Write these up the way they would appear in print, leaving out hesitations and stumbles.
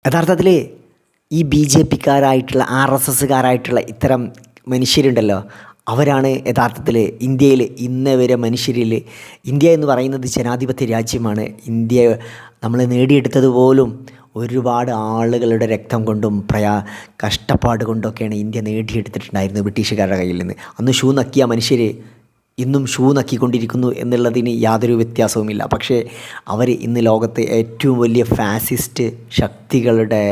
യഥാർത്ഥത്തിൽ ഈ B J പിക്കാരായിട്ടുള്ള R S എസ്സുകാരായിട്ടുള്ള ഇത്തരം മനുഷ്യരുണ്ടല്ലോ, അവരാണ് യഥാർത്ഥത്തിൽ ഇന്ത്യയിൽ ഇന്ന് വരെ മനുഷ്യരിൽ. ഇന്ത്യ എന്ന് പറയുന്നത് ജനാധിപത്യ രാജ്യമാണ്. ഇന്ത്യ നമ്മൾ നേടിയെടുത്തത് പോലും ഒരുപാട് ആളുകളുടെ രക്തം കൊണ്ടും കഷ്ടപ്പാട് കൊണ്ടൊക്കെയാണ് ഇന്ത്യ നേടിയെടുത്തിട്ടുണ്ടായിരുന്നത് ബ്രിട്ടീഷുകാരുടെ കയ്യിൽ നിന്ന്. അന്ന് ഷൂ നക്കിയ മനുഷ്യർ ഇന്നും ഷൂ നക്കിക്കൊണ്ടിരിക്കുന്നു എന്നുള്ളതിന് യാതൊരു വ്യത്യാസവുമില്ല. പക്ഷേ അവർ ഇന്ന് ലോകത്തെ ഏറ്റവും വലിയ ഫാസിസ്റ്റ് ശക്തികളുടെ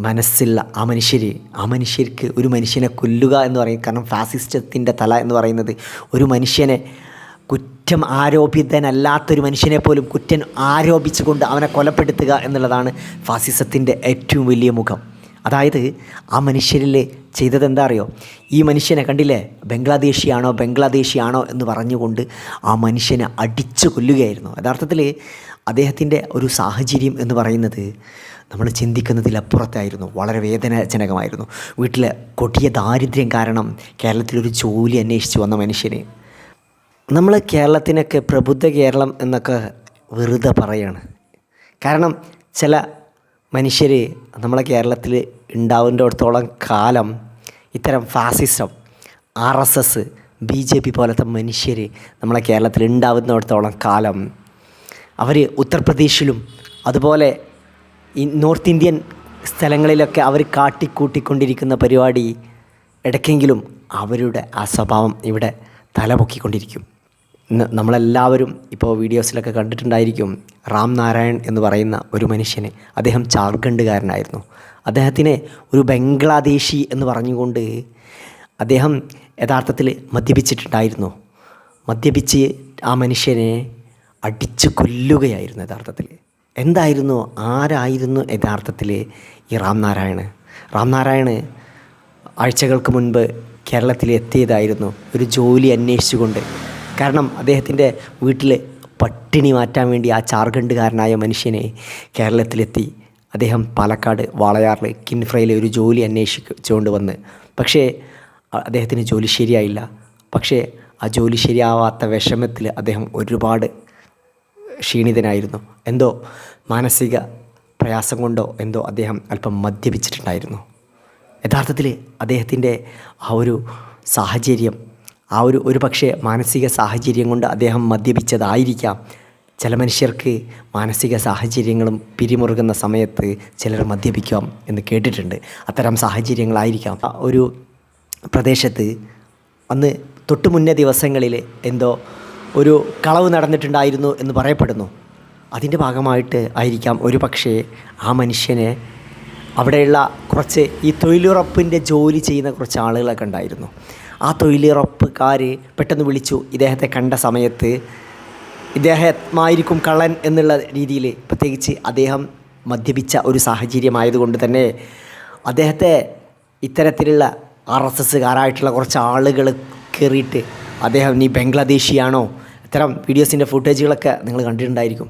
മനസ്സുള്ള ആ മനുഷ്യർക്ക് ഒരു മനുഷ്യനെ കൊല്ലുക എന്ന് പറയും. കാരണം ഫാസിസ്റ്റത്തിൻ്റെ തല എന്ന് പറയുന്നത് ഒരു മനുഷ്യനെ കുറ്റം ആരോപിതനല്ലാത്തൊരു മനുഷ്യനെ പോലും കുറ്റം ആരോപിച്ചുകൊണ്ട് അവനെ കൊലപ്പെടുത്തുക എന്നുള്ളതാണ് ഫാസിസത്തിൻ്റെ ഏറ്റവും വലിയ മുഖം. അതായത് ആ മനുഷ്യരിൽ ചെയ്തത് എന്താ അറിയോ? ഈ മനുഷ്യനെ കണ്ടില്ലേ, ബംഗ്ലാദേശിയാണോ എന്ന് പറഞ്ഞുകൊണ്ട് ആ മനുഷ്യനെ അടിച്ചു കൊല്ലുകയായിരുന്നു. യഥാർത്ഥത്തിൽ അദ്ദേഹത്തിൻ്റെ ഒരു സാഹചര്യം എന്ന് പറയുന്നത് നമ്മൾ ചിന്തിക്കുന്നതിലപ്പുറത്തായിരുന്നു. വളരെ വേദനാജനകമായിരുന്നു. വീട്ടിലെ കൊടിയ ദാരിദ്ര്യം കാരണം കേരളത്തിലൊരു ജോലി അന്വേഷിച്ച് വന്ന മനുഷ്യന്, നമ്മൾ കേരളത്തിനൊക്കെ പ്രബുദ്ധ കേരളം എന്നൊക്കെ വെറുതെ പറയാണ്. കാരണം ചില മനുഷ്യർ നമ്മളെ കേരളത്തിൽ ഉണ്ടാവുന്നിടത്തോളം കാലം ഇത്തരം ഫാസിസം, R S S, B J P പോലത്തെ മനുഷ്യർ നമ്മളെ കേരളത്തിൽ ഉണ്ടാവുന്നിടത്തോളം കാലം അവർ ഉത്തർപ്രദേശിലും അതുപോലെ ഈ നോർത്ത് ഇന്ത്യൻ സ്ഥലങ്ങളിലൊക്കെ അവർ കാട്ടിക്കൂട്ടിക്കൊണ്ടിരിക്കുന്ന പരിപാടി ഇടയ്ക്കെങ്കിലും അവരുടെ ആ സ്വഭാവം ഇവിടെ തലപൊക്കിക്കൊണ്ടിരിക്കും. നമ്മളെല്ലാവരും ഇപ്പോൾ വീഡിയോസിലൊക്കെ കണ്ടിട്ടുണ്ടായിരിക്കും റാം നാരായൺ എന്ന് പറയുന്ന ഒരു മനുഷ്യന്. അദ്ദേഹം ജാർഖണ്ഡുകാരനായിരുന്നു. അദ്ദേഹത്തിനെ ഒരു ബംഗ്ലാദേശി എന്ന് പറഞ്ഞുകൊണ്ട് അദ്ദേഹം യഥാർത്ഥത്തിൽ മദ്യപിച്ചിട്ടുണ്ടായിരുന്നു. മദ്യപിച്ച് ആ മനുഷ്യനെ അടിച്ചു കൊല്ലുകയായിരുന്നു യഥാർത്ഥത്തിൽ. ആരായിരുന്നു യഥാർത്ഥത്തിൽ ഈ റാം നാരായൺ ആഴ്ചകൾക്ക് മുൻപ് കേരളത്തിൽ എത്തിയതായിരുന്നു ഒരു ജോലി അന്വേഷിച്ചുകൊണ്ട്. കാരണം അദ്ദേഹത്തിൻ്റെ വീട്ടിൽ പട്ടിണി മാറ്റാൻ വേണ്ടി ആ ജാർഖണ്ഡുകാരനായ മനുഷ്യനെ കേരളത്തിലെത്തി. അദ്ദേഹം പാലക്കാട് വാളയാറിൽ കിൻഫ്രയിൽ ഒരു ജോലി അന്വേഷിച്ചുകൊണ്ട് വന്ന്, പക്ഷേ അദ്ദേഹത്തിന് ജോലി ശരിയായില്ല. പക്ഷേ ആ ജോലി ശരിയാവാത്ത വിഷമത്തിൽ അദ്ദേഹം ഒരുപാട് ക്ഷീണിതനായിരുന്നു. എന്തോ മാനസിക പ്രയാസം കൊണ്ടോ എന്തോ അദ്ദേഹം അല്പം മദ്യപിച്ചിട്ടുണ്ടായിരുന്നു. യഥാർത്ഥത്തിൽ അദ്ദേഹത്തിൻ്റെ ആ ഒരു സാഹചര്യം, ഒരു പക്ഷേ മാനസിക സാഹചര്യം കൊണ്ട് അദ്ദേഹം മദ്യപിച്ചതായിരിക്കാം. ചില മനുഷ്യർക്ക് മാനസിക സാഹചര്യങ്ങളും പിരിമുറുകുന്ന സമയത്ത് ചിലർ മദ്യപിക്കാം എന്ന് കേട്ടിട്ടുണ്ട്. അത്തരം സാഹചര്യങ്ങളായിരിക്കാം. ഒരു പ്രദേശത്ത് അന്ന് തൊട്ടു മുന്നേ ദിവസങ്ങളിൽ എന്തോ ഒരു കളവ് നടന്നിട്ടുണ്ടായിരുന്നു എന്ന് പറയപ്പെടുന്നു. അതിൻ്റെ ഭാഗമായിട്ട് ആയിരിക്കാം ഒരു പക്ഷേ ആ മനുഷ്യനെ അവിടെയുള്ള കുറച്ച് ഈ തൊഴിലുറപ്പിൻ്റെ ജോലി ചെയ്യുന്ന കുറച്ച് ആളുകളൊക്കെ ഉണ്ടായിരുന്നു. ആ തൊഴിലുറപ്പുകാർ പെട്ടെന്ന് വിളിച്ചു. ഇദ്ദേഹത്തെ കണ്ട സമയത്ത് ഇദ്ദേഹമായിരിക്കും കള്ളൻ എന്നുള്ള രീതിയിൽ, പ്രത്യേകിച്ച് അദ്ദേഹം മദ്യപിച്ച ഒരു സാഹചര്യമായതുകൊണ്ട് തന്നെ അദ്ദേഹത്തെ ഇത്തരത്തിലുള്ള ആർ എസ് എസ്സുകാരായിട്ടുള്ള കുറച്ച് ആളുകൾ കയറിയിട്ട് അദ്ദേഹം നീ ബംഗ്ലാദേശിയാണോ, ഇത്തരം വീഡിയോസിൻ്റെ ഫുട്ടേജുകളൊക്കെ നിങ്ങൾ കണ്ടിട്ടുണ്ടായിരിക്കും.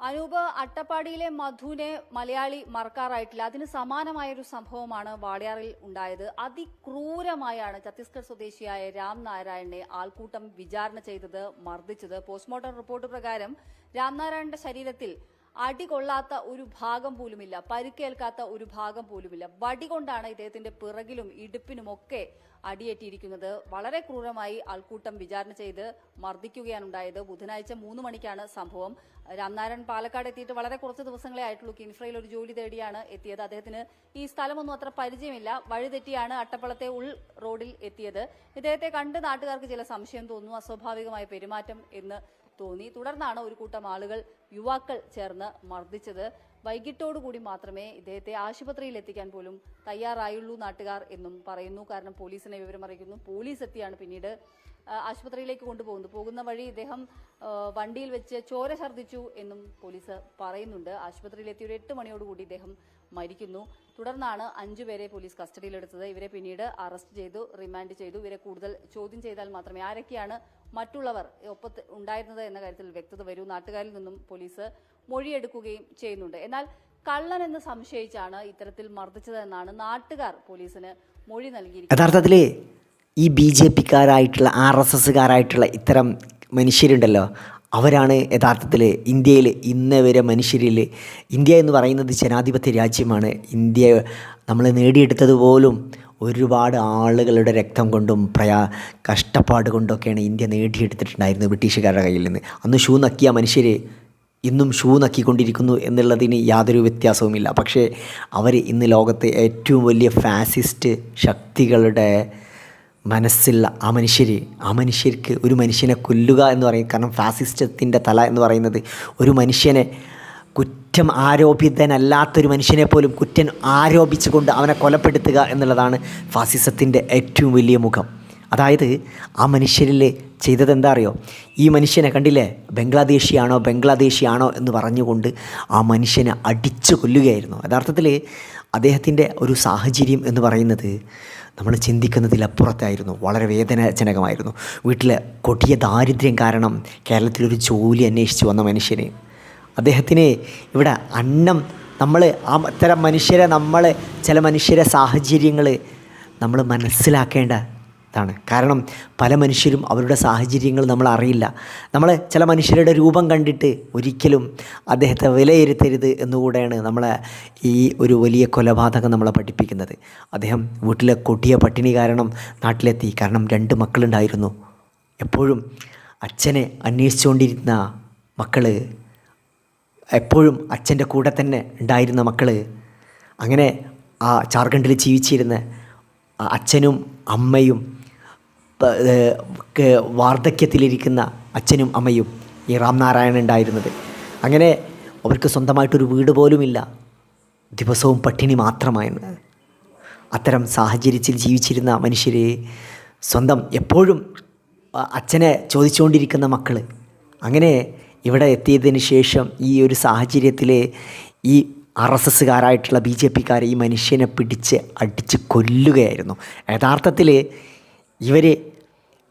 അനൂപ്, അട്ടപ്പാടിയിലെ മധുവിനെ മലയാളി മറക്കാറായിട്ടില്ല. അതിന് സമാനമായൊരു സംഭവമാണ് വാളയാറിൽ ഉണ്ടായത്. അതിക്രൂരമായാണ് ഛത്തീസ്ഗഡ് സ്വദേശിയായ രാം നാരായണനെ ആൾക്കൂട്ടം വിചാരണ ചെയ്തത്, മർദ്ദിച്ചത്. പോസ്റ്റ്മോർട്ടം റിപ്പോർട്ട് പ്രകാരം രാം നാരായണന്റെ ശരീരത്തിൽ അടി കൊള്ളാത്ത ഒരു ഭാഗം പോലുമില്ല, പരിക്കേൽക്കാത്ത ഒരു ഭാഗം പോലുമില്ല. വടി കൊണ്ടാണ് ഇദ്ദേഹത്തിന്റെ പിറകിലും ഇടുപ്പിനുമൊക്കെ അടിയേറ്റിയിരിക്കുന്നത്. വളരെ ക്രൂരമായി ആൾക്കൂട്ടം വിചാരണ ചെയ്ത് മർദ്ദിക്കുകയാണ് ഉണ്ടായത്. ബുധനാഴ്ച 3 മണിക്കാണ് സംഭവം. രാംനാരായൺ പാലക്കാട് എത്തിയിട്ട് വളരെ കുറച്ച് ദിവസങ്ങളെ ആയിട്ടുള്ളൂ. കിൻഫ്രയിൽ ഒരു ജോലി തേടിയാണ് എത്തിയത്. അദ്ദേഹത്തിന് ഈ സ്ഥലമൊന്നും അത്ര പരിചയമില്ല. വഴിതെറ്റിയാണ് അട്ടപ്പളത്തെ ഉൾ റോഡിൽ എത്തിയത്. ഇദ്ദേഹത്തെ കണ്ട് നാട്ടുകാർക്ക് ചില സംശയം തോന്നുന്നു, അസ്വാഭാവികമായ പെരുമാറ്റം എന്ന് തോന്നി. തുടർന്നാണ് ഒരു കൂട്ടം ആളുകൾ, യുവാക്കൾ ചേർന്ന് മർദ്ദിച്ചത്. വൈകിട്ടോടുകൂടി മാത്രമേ ഇദ്ദേഹത്തെ ആശുപത്രിയിൽ എത്തിക്കാൻ പോലും തയ്യാറായുള്ളൂ നാട്ടുകാർ എന്നും പറയുന്നു. കാരണം പോലീസിനെ വിവരം അറിയിക്കുന്നു. പോലീസ് എത്തിയാണ് പിന്നീട് ആശുപത്രിയിലേക്ക് കൊണ്ടുപോകുന്നത്. പോകുന്ന വഴി ഇദ്ദേഹം വണ്ടിയിൽ വെച്ച് ചോര ഛർദ്ദിച്ചു എന്നും പോലീസ് പറയുന്നുണ്ട്. ആശുപത്രിയിലെത്തിയ ഒരു 8 മണിയോടുകൂടി ഇദ്ദേഹം മരിക്കുന്നു. തുടർന്നാണ് 5 പേരെ പോലീസ് കസ്റ്റഡിയിലെടുത്തത്. ഇവരെ പിന്നീട് അറസ്റ്റ് ചെയ്തു, റിമാൻഡ് ചെയ്തു. ഇവരെ കൂടുതൽ ചോദ്യം ചെയ്താൽ മാത്രമേ ആരൊക്കെയാണ് മറ്റുള്ളവർ ഒപ്പത്ത് ഉണ്ടായിരുന്നത് എന്ന കാര്യത്തിൽ വ്യക്തത വരൂ. നാട്ടുകാരിൽ നിന്നും പോലീസ് മൊഴിയെടുക്കുകയും ചെയ്യുന്നുണ്ട്. എന്നാൽ കള്ളൻ എന്ന് സംശയിച്ചാണ് ഇത്തരത്തിൽ മർദ്ദിച്ചതെന്നാണ് നാട്ടുകാർ പോലീസിന് മൊഴി നൽകിയിരിക്കുന്നത്. യഥാർത്ഥത്തിൽ ഈ ബി ജെ പിക്കാരായിട്ടുള്ള ആർ എസ് എസ്സുകാരായിട്ടുള്ള ഇത്തരം മനുഷ്യരുണ്ടല്ലോ, അവരാണ് യഥാർത്ഥത്തിൽ ഇന്ത്യയിൽ ഇന്നേ വരെ മനുഷ്യരിൽ, ഇന്ത്യ എന്ന് പറയുന്നത് ജനാധിപത്യ രാജ്യമാണ്. ഇന്ത്യ നമ്മൾ നേടിയെടുത്തത് പോലും ഒരുപാട് ആളുകളുടെ രക്തം കൊണ്ടും കഷ്ടപ്പാട് കൊണ്ടൊക്കെയാണ് ഇന്ത്യ നേടിയെടുത്തിട്ടുണ്ടായിരുന്നത് ബ്രിട്ടീഷുകാരുടെ കയ്യിൽ നിന്ന്. അന്ന് ഷൂ നക്കിയ മനുഷ്യർ ഇന്നും ഷൂ നക്കിക്കൊണ്ടിരിക്കുന്നു എന്നുള്ളതിന് യാതൊരു വ്യത്യാസവുമില്ല. പക്ഷേ അവർ ഇന്ന് ലോകത്തെ ഏറ്റവും വലിയ ഫാസിസ്റ്റ് ശക്തികളുടെ മനസ്സുള്ള ആ മനുഷ്യർക്ക് ഒരു മനുഷ്യനെ കൊല്ലുക എന്ന് പറയും. കാരണം ഫാസിസ്റ്റത്തിൻ്റെ തല എന്ന് പറയുന്നത് ഒരു മനുഷ്യനെ, കുറ്റം ആരോപിതനല്ലാത്തൊരു മനുഷ്യനെ പോലും കുറ്റം ആരോപിച്ചുകൊണ്ട് അവനെ കൊലപ്പെടുത്തുക എന്നുള്ളതാണ് ഫാസിസത്തിൻ്റെ ഏറ്റവും വലിയ മുഖം. അതായത് ആ മനുഷ്യരിൽ ചെയ്തത് എന്താ അറിയോ? ഈ മനുഷ്യനെ കണ്ടില്ലേ, ബംഗ്ലാദേശിയാണോ എന്ന് പറഞ്ഞുകൊണ്ട് ആ മനുഷ്യനെ അടിച്ചു കൊല്ലുകയായിരുന്നു. യഥാർത്ഥത്തിൽ അദ്ദേഹത്തിൻ്റെ ഒരു സാഹചര്യം എന്ന് പറയുന്നത് നമ്മൾ ചിന്തിക്കുന്നതിലപ്പുറത്തായിരുന്നു. വളരെ വേദനാജനകമായിരുന്നു. വീട്ടിലെ കൊടിയ ദാരിദ്ര്യം കാരണം കേരളത്തിലൊരു ജോലി അന്വേഷിച്ച് വന്ന മനുഷ്യന്, അദ്ദേഹത്തിന് ഇവിടെ നമ്മൾ അത്തരം മനുഷ്യരെ, ചില മനുഷ്യരെ സാഹചര്യങ്ങൾ നമ്മൾ മനസ്സിലാക്കേണ്ടതാണ്. കാരണം പല മനുഷ്യരും അവരുടെ സാഹചര്യങ്ങൾ നമ്മൾ അറിയില്ല. നമ്മൾ ചില മനുഷ്യരുടെ രൂപം കണ്ടിട്ട് ഒരിക്കലും അദ്ദേഹത്തെ വിലയിരുത്തരുത് എന്നുകൂടെയാണ് നമ്മളെ ഈ ഒരു വലിയ കൊലപാതകം നമ്മളെ പഠിപ്പിക്കുന്നത്. അദ്ദേഹം വീട്ടിലെ കൊടിയ പട്ടിണി കാരണം നാട്ടിലെത്തി. കാരണം 2 മക്കളുണ്ടായിരുന്നു. എപ്പോഴും അച്ഛനെ അന്വേഷിച്ചുകൊണ്ടിരുന്ന മക്കൾ, എപ്പോഴും അച്ഛൻ്റെ കൂടെ തന്നെ ഉണ്ടായിരുന്ന മക്കൾ, അങ്ങനെ ആ ജാർഖണ്ഡിൽ ജീവിച്ചിരുന്ന അച്ഛനും അമ്മയും, വാർദ്ധക്യത്തിലിരിക്കുന്ന അച്ഛനും അമ്മയും ഈ രാംനാരായണൻ ഉണ്ടായിരുന്നത്. അങ്ങനെ അവർക്ക് സ്വന്തമായിട്ടൊരു വീട് പോലുമില്ല, ദിവസവും പട്ടിണി മാത്രമാണ്. അത്തരം സാഹചര്യത്തിൽ ജീവിച്ചിരുന്ന മനുഷ്യർ, സ്വന്തം എപ്പോഴും അച്ഛനെ ചോദിച്ചുകൊണ്ടിരിക്കുന്ന മക്കൾ, അങ്ങനെ ഇവിടെ എത്തിയതിന് ശേഷം ഈ ഒരു സാഹചര്യത്തിൽ ഈ RSSകാരായിട്ടുള്ള BJPക്കാർ ഈ മനുഷ്യനെ പിടിച്ച് അടിച്ച് കൊല്ലുകയായിരുന്നു. യഥാർത്ഥത്തിൽ ഇവർ,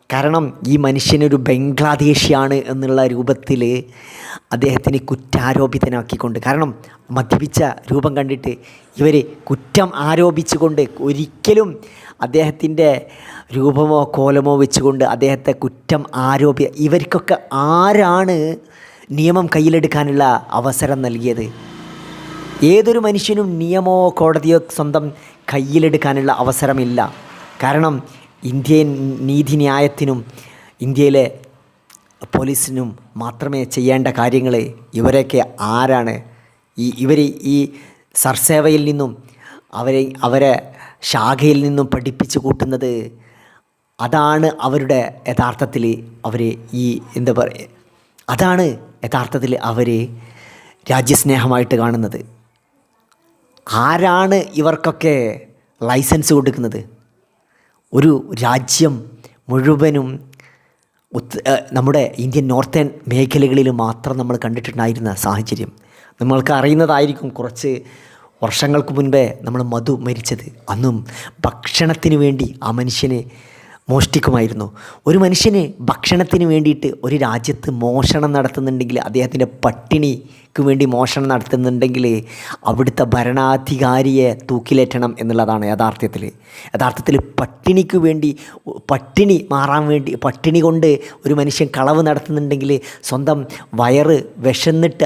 കാരണം ഈ മനുഷ്യനൊരു ബംഗ്ലാദേശിയാണ് എന്നുള്ള രൂപത്തിൽ അദ്ദേഹത്തിന് കുറ്റാരോപിതനാക്കിക്കൊണ്ട്, കാരണം മദ്യപിച്ച രൂപം കണ്ടിട്ട് ഇവർ കുറ്റം ആരോപിച്ചുകൊണ്ട്, ഒരിക്കലും അദ്ദേഹത്തിൻ്റെ രൂപമോ കോലമോ വെച്ചുകൊണ്ട് അദ്ദേഹത്തെ കുറ്റം ഇവർക്കൊക്കെ ആരാണ് നിയമം കയ്യിലെടുക്കാനുള്ള അവസരം നൽകിയത്? ഏതൊരു മനുഷ്യനും നിയമമോ കോടതിയോ സ്വന്തം കയ്യിലെടുക്കാനുള്ള അവസരമില്ല. കാരണം ഇന്ത്യൻ നീതിന്യായത്തിനും ഇന്ത്യയിലെ പോലീസിനും മാത്രമേ ചെയ്യേണ്ട കാര്യങ്ങൾ ഇവരൊക്കെ ആരാണ്? ഇവർ ഈ സർസേവയിൽ നിന്നും അവരെ ശാഖയിൽ നിന്നും പഠിപ്പിച്ചു കൂട്ടുന്നത്. അതാണ് അവരുടെ യഥാർത്ഥത്തിൽ അതാണ് യഥാർത്ഥത്തിൽ അവർ രാജ്യസ്നേഹമായിട്ട് കാണുന്നത്. ആരാണ് ഇവർക്കൊക്കെ ലൈസൻസ് കൊടുക്കുന്നത്? ഒരു രാജ്യം മുഴുവനും നമ്മുടെ ഇന്ത്യൻ നോർത്തേൺ മേഖലകളിൽ മാത്രം നമ്മൾ കണ്ടിട്ടുണ്ടായിരുന്ന സാഹചര്യം നമ്മൾക്ക് അറിയുന്നതായിരിക്കും. കുറച്ച് വർഷങ്ങൾക്ക് മുൻപേ നമ്മൾ മധു മരിച്ചത്, അന്നും ഭക്ഷണത്തിന് വേണ്ടി ആ മനുഷ്യനെ മോഷ്ടിക്കുമായിരുന്നു. ഒരു മനുഷ്യന് ഭക്ഷണത്തിന് വേണ്ടിയിട്ട് ഒരു രാജ്യത്ത് മോഷണം നടത്തുന്നുണ്ടെങ്കിൽ, അദ്ദേഹത്തിൻ്റെ പട്ടിണിക്ക് വേണ്ടി മോഷണം നടത്തുന്നുണ്ടെങ്കിൽ അവിടുത്തെ ഭരണാധികാരിയെ തൂക്കിലേറ്റണം എന്നുള്ളതാണ് യഥാർത്ഥത്തിൽ പട്ടിണിക്ക് വേണ്ടി, പട്ടിണി മാറാൻ വേണ്ടി, പട്ടിണി കൊണ്ട് ഒരു മനുഷ്യൻ കളവ് നടത്തുന്നുണ്ടെങ്കിൽ, സ്വന്തം വയറ് വിശന്നിട്ട്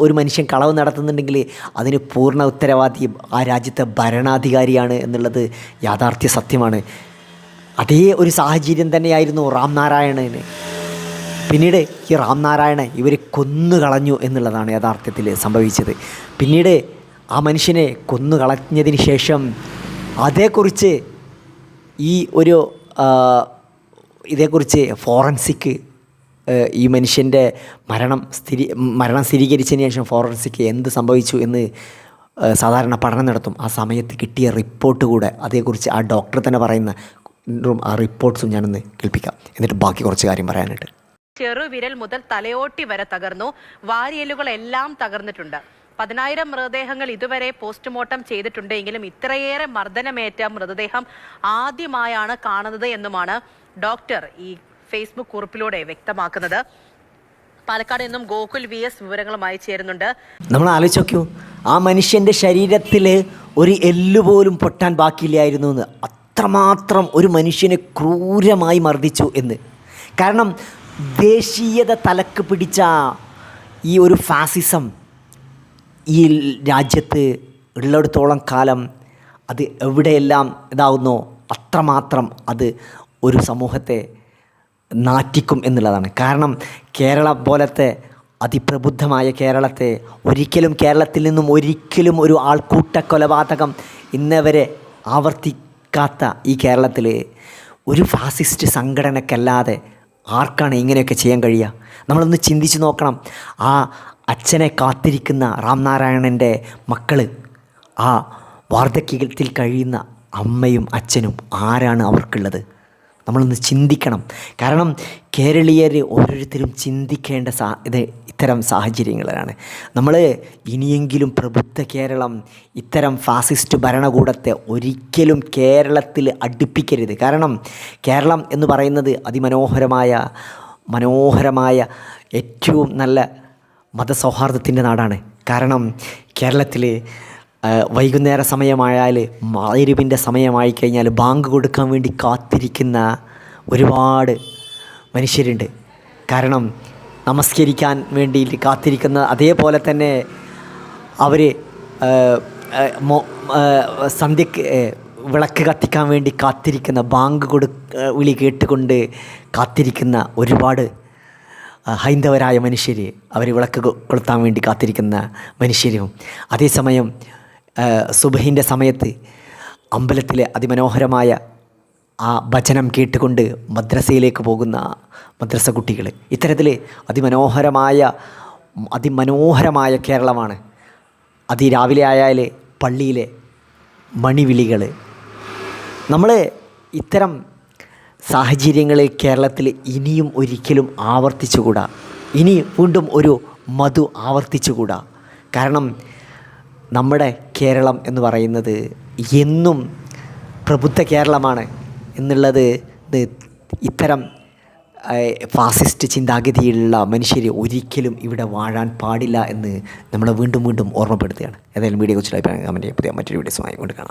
ഒരു മനുഷ്യൻ കളവ് നടത്തുന്നുണ്ടെങ്കിൽ അതിന് പൂർണ്ണ ഉത്തരവാദി ആ രാജ്യത്തെ ഭരണാധികാരിയാണ് എന്നുള്ളത് യാഥാർത്ഥ്യ സത്യമാണ്. അതേ ഒരു സാഹചര്യം തന്നെയായിരുന്നു രാംനാരായണന്. പിന്നീട് ഈ രാംനാരായണൻ ഇവർ കൊന്നുകളഞ്ഞു എന്നുള്ളതാണ് യഥാർത്ഥത്തിൽ സംഭവിച്ചത്. പിന്നീട് ആ മനുഷ്യനെ കൊന്നുകളഞ്ഞതിന് ശേഷം ഇതേക്കുറിച്ച് ഫോറൻസിക്, ഈ മനുഷ്യൻ്റെ മരണം സ്ഥിരീകരിച്ചതിന് ശേഷം ഫോറൻസിക് എന്ത് സംഭവിച്ചു എന്ന് സാധാരണ പഠനം നടത്തും. ആ സമയത്ത് കിട്ടിയ റിപ്പോർട്ട് കൂടെ അതേക്കുറിച്ച് ആ ഡോക്ടർ തന്നെ പറയുന്ന ആ റിപ്പോർട്ട്സും ഞാനൊന്ന് കേൾപ്പിക്കാം, എന്നിട്ട് ബാക്കി കുറച്ച് കാര്യം പറയാനായിട്ട്. ചെറുവിരൽ മുതൽ തലയോട്ടി വരെ തകർന്നു, വാരിയലുകളെല്ലാം തകർന്നിട്ടുണ്ട്. 10,000 മൃതദേഹങ്ങൾ ഇതുവരെ പോസ്റ്റ്മോർട്ടം ചെയ്തിട്ടുണ്ടെങ്കിലും ഇത്രയേറെ മർദ്ദനമേറ്റ മൃതദേഹം ആദ്യമായാണ് കാണുന്നത് എന്നുമാണ് ഡോക്ടർ ഈ ഫേസ്ബുക്ക് കുറിപ്പിലൂടെ വ്യക്തമാക്കുന്നത്. പാലക്കാട് നിന്നും ഗോകുൽ VS വിവരങ്ങളുമായി ചേരുന്നുണ്ട്. നമ്മൾ ആലോചിച്ച് നോക്കൂ, ആ മനുഷ്യൻ്റെ ശരീരത്തിൽ ഒരു എല്ലുപോലും പൊട്ടാൻ ബാക്കിയില്ലായിരുന്നു എന്ന്. അത്രമാത്രം ഒരു മനുഷ്യനെ ക്രൂരമായി മർദ്ദിച്ചു എന്ന്. കാരണം ദേശീയത തലക്ക് പിടിച്ച ഈ ഒരു ഫാസിസം ഈ രാജ്യത്ത് ഉള്ളിടത്തോളം കാലം അത് എവിടെയെല്ലാം ഇതാവുന്നോ അത്രമാത്രം അത് ഒരു സമൂഹത്തെ നാറ്റിക്കും എന്നുള്ളതാണ്. കാരണം കേരളം പോലത്തെ അതിപ്രബുദ്ധമായ കേരളത്തെ കേരളത്തിൽ നിന്നും ഒരിക്കലും ഒരു ആൾക്കൂട്ട കൊലപാതകം ഇന്നവരെ ആവർത്തിക്കാത്ത ഈ കേരളത്തിൽ ഒരു ഫാസിസ്റ്റ് സംഘടനക്കല്ലാതെ ആർക്കാണ് ഇങ്ങനെയൊക്കെ ചെയ്യാൻ കഴിയുക? നമ്മളൊന്ന് ചിന്തിച്ച് നോക്കണം. ആ അച്ഛനെ കാത്തിരിക്കുന്ന രാംനാരായണൻ്റെ മക്കൾ, ആ വാർദ്ധക്യത്തിൽ കഴിയുന്ന അമ്മയും അച്ഛനും ആരാണ് അവർക്കുള്ളത്? നമ്മളൊന്ന് ചിന്തിക്കണം. കാരണം കേരളീയർ ഓരോരുത്തരും ചിന്തിക്കേണ്ട ഇത്തരം സാഹചര്യങ്ങളാണ്. നമ്മൾ ഇനിയെങ്കിലും പ്രബുദ്ധ കേരളം ഇത്തരം ഫാസിസ്റ്റ് ഭരണകൂടത്തെ ഒരിക്കലും കേരളത്തിൽ അടുപ്പിക്കരുത്. കാരണം കേരളം എന്ന് പറയുന്നത് മനോഹരമായ ഏറ്റവും നല്ല മതസൗഹാർദ്ദത്തിൻ്റെ നാടാണ്. കാരണം കേരളത്തിൽ വൈകുന്നേര സമയമായാൽ മഗ്‌രിബിൻ്റെ സമയമായി കഴിഞ്ഞാൽ ബാങ്ക് കൊടുക്കാൻ വേണ്ടി കാത്തിരിക്കുന്ന ഒരുപാട് മനുഷ്യരുണ്ട്. കാരണം നമസ്കരിക്കാൻ വേണ്ടിയിട്ട് കാത്തിരിക്കുന്ന, അതേപോലെ തന്നെ അവർ സന്ധ്യക്ക് വിളക്ക് കത്തിക്കാൻ വേണ്ടി കാത്തിരിക്കുന്ന, ബാങ്ക് വിളി കേട്ടുകൊണ്ട് കാത്തിരിക്കുന്ന ഒരുപാട് ഹൈന്ദവരായ മനുഷ്യർ, അവർ വിളക്ക് കൊളുത്താൻ വേണ്ടി കാത്തിരിക്കുന്ന മനുഷ്യരും, അതേസമയം സുബഹിൻ്റെ സമയത്ത് അമ്പലത്തിലെ അതിമനോഹരമായ ആ ഭജനം കേട്ടുകൊണ്ട് മദ്രസയിലേക്ക് പോകുന്ന മദ്രസ കുട്ടികൾ, ഇത്തരത്തിൽ അതിമനോഹരമായ കേരളമാണ്. രാവിലെ ആയാൽ പള്ളിയിലെ മണിവിളികൾ. നമ്മൾ ഇത്തരം സാഹചര്യങ്ങളിൽ കേരളത്തിൽ ഇനിയും ഒരിക്കലും ആവർത്തിച്ചുകൂടാ. ഇനി വീണ്ടും ഒരു മധു ആവർത്തിച്ചുകൂടാ. കാരണം നമ്മുടെ കേരളം എന്ന് പറയുന്നത് എന്നും പ്രബുദ്ധ കേരളമാണ് എന്നുള്ളത് ഇത്തരം ഫാസിസ്റ്റ് ചിന്താഗതിയിലുള്ള മനുഷ്യർ ഒരിക്കലും ഇവിടെ വാഴാൻ പാടില്ല എന്ന് നമ്മളെ വീണ്ടും ഓർമ്മപ്പെടുത്തുകയാണ്. ഏതായാലും വീഡിയോ കുറിച്ചുള്ള അഭിപ്രായം കമൻറ്റ് ചെയ്യുക. പുതിയ മറ്റൊരു വീഡിയോസുമായി കൊണ്ട് കാണാം.